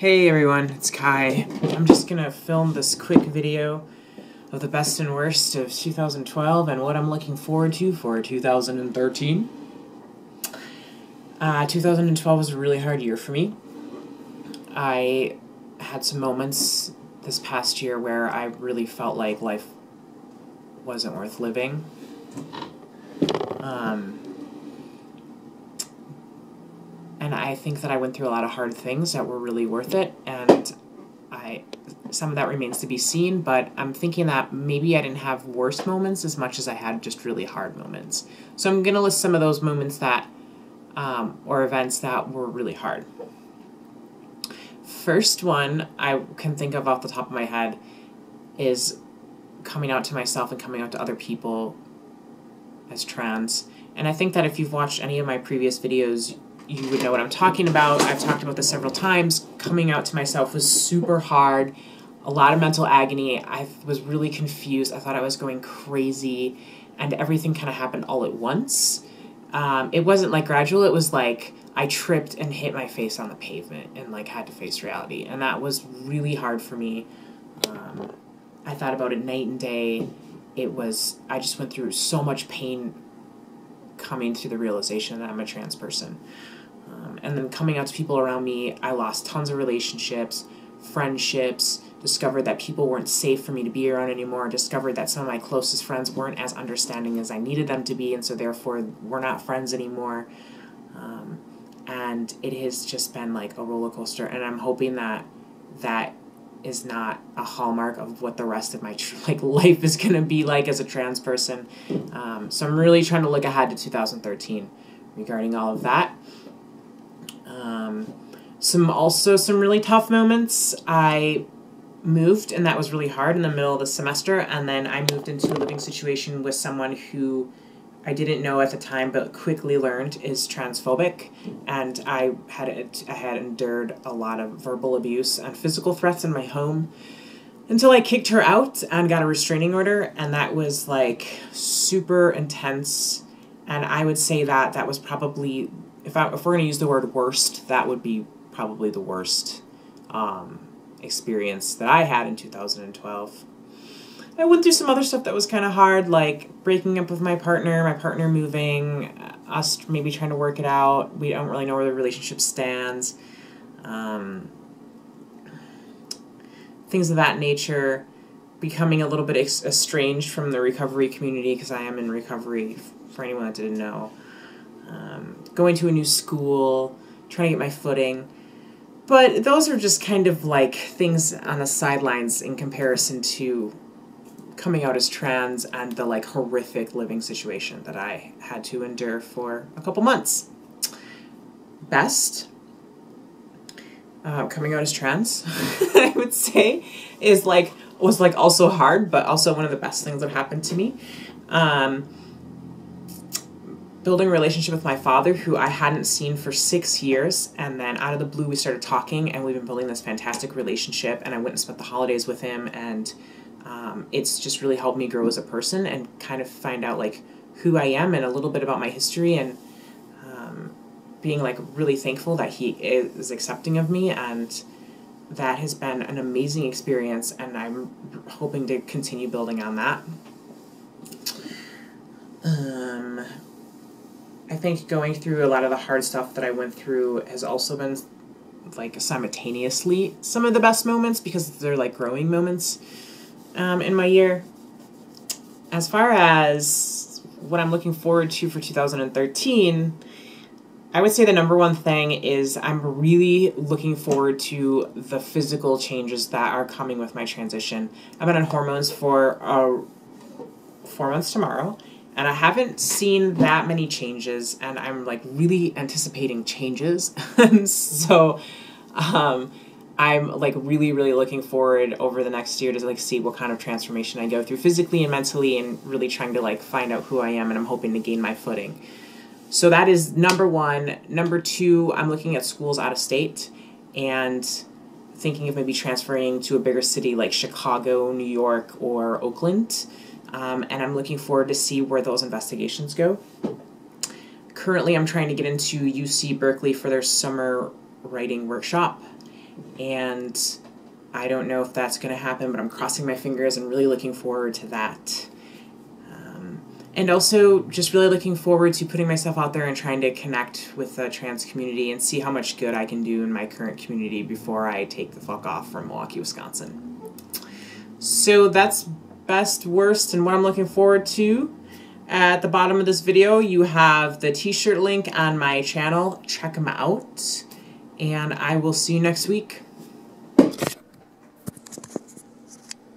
Hey everyone, it's Kai. I'm just gonna film this quick video of the best and worst of 2012 and what I'm looking forward to for 2013. 2012 was a really hard year for me. I had some moments this past year where I really felt like life wasn't worth living. And I think that I went through a lot of hard things that were really worth it, and some of that remains to be seen, but I'm thinking that maybe I didn't have worse moments as much as I had just really hard moments. So I'm going to list some of those moments that, or events that were really hard. First one I can think of off the top of my head is coming out to myself and coming out to other people as trans. And I think that if you've watched any of my previous videos, you would know what I'm talking about. I've talked about this several times. Coming out to myself was super hard. A lot of mental agony. I was really confused. I thought I was going crazy, and everything kind of happened all at once. It wasn't like gradual. It was like I tripped and hit my face on the pavement and like had to face reality, and that was really hard for me. I thought about it night and day. I just went through so much pain coming to the realization that I'm a trans person. And then coming out to people around me, I lost tons of relationships, friendships, discovered that people weren't safe for me to be around anymore, discovered that some of my closest friends weren't as understanding as I needed them to be, and so therefore we're not friends anymore. And it has just been like a roller coaster, and I'm hoping that that is not a hallmark of what the rest of my life is going to be like as a trans person. So I'm really trying to look ahead to 2013 regarding all of that. Some really tough moments. I moved, and that was really hard in the middle of the semester, and then I moved into a living situation with someone who I didn't know at the time, but quickly learned is transphobic, and I had endured a lot of verbal abuse and physical threats in my home until I kicked her out and got a restraining order, and that was like super intense. And I would say that that was probably, if we're going to use the word worst, that would be probably the worst experience that I had in 2012. I went through some other stuff that was kind of hard, like breaking up with my partner moving, us maybe trying to work it out. We don't really know where the relationship stands. Things of that nature, becoming a little bit estranged from the recovery community, because I am in recovery, for anyone that didn't know. Going to a new school, trying to get my footing. But those are just kind of like things on the sidelines in comparison to coming out as trans and the like horrific living situation that I had to endure for a couple months. Best, coming out as trans, I would say, was also hard, but also one of the best things that happened to me. Building a relationship with my father, who I hadn't seen for 6 years, and then out of the blue we started talking, and we've been building this fantastic relationship, and I went and spent the holidays with him, and it's just really helped me grow as a person and kind of find out like who I am and a little bit about my history, and being like really thankful that he is accepting of me, and that has been an amazing experience, and I'm hoping to continue building on that. I think going through a lot of the hard stuff that I went through has also been like simultaneously some of the best moments, because they're like growing moments in my year. As far as what I'm looking forward to for 2013, I would say the number one thing is I'm really looking forward to the physical changes that are coming with my transition. I've been on hormones for 4 months tomorrow, and I haven't seen that many changes, and I'm like really anticipating changes. And so I'm like really, really looking forward over the next year to like see what kind of transformation I go through physically and mentally, and really trying to like find out who I am, and I'm hoping to gain my footing. So that is number one. Number two, I'm looking at schools out of state and thinking of maybe transferring to a bigger city like Chicago, New York, or Oakland. And I'm looking forward to see where those investigations go. Currently, I'm trying to get into UC Berkeley for their summer writing workshop. and I don't know if that's going to happen, but I'm crossing my fingers and really looking forward to that. And also just really looking forward to putting myself out there and trying to connect with the trans community and see how much good I can do in my current community before I take the fuck off from Milwaukee, Wisconsin. So that's best, worst, and what I'm looking forward to. At the bottom of this video, you have the t-shirt link on my channel. Check them out. And I will see you next week.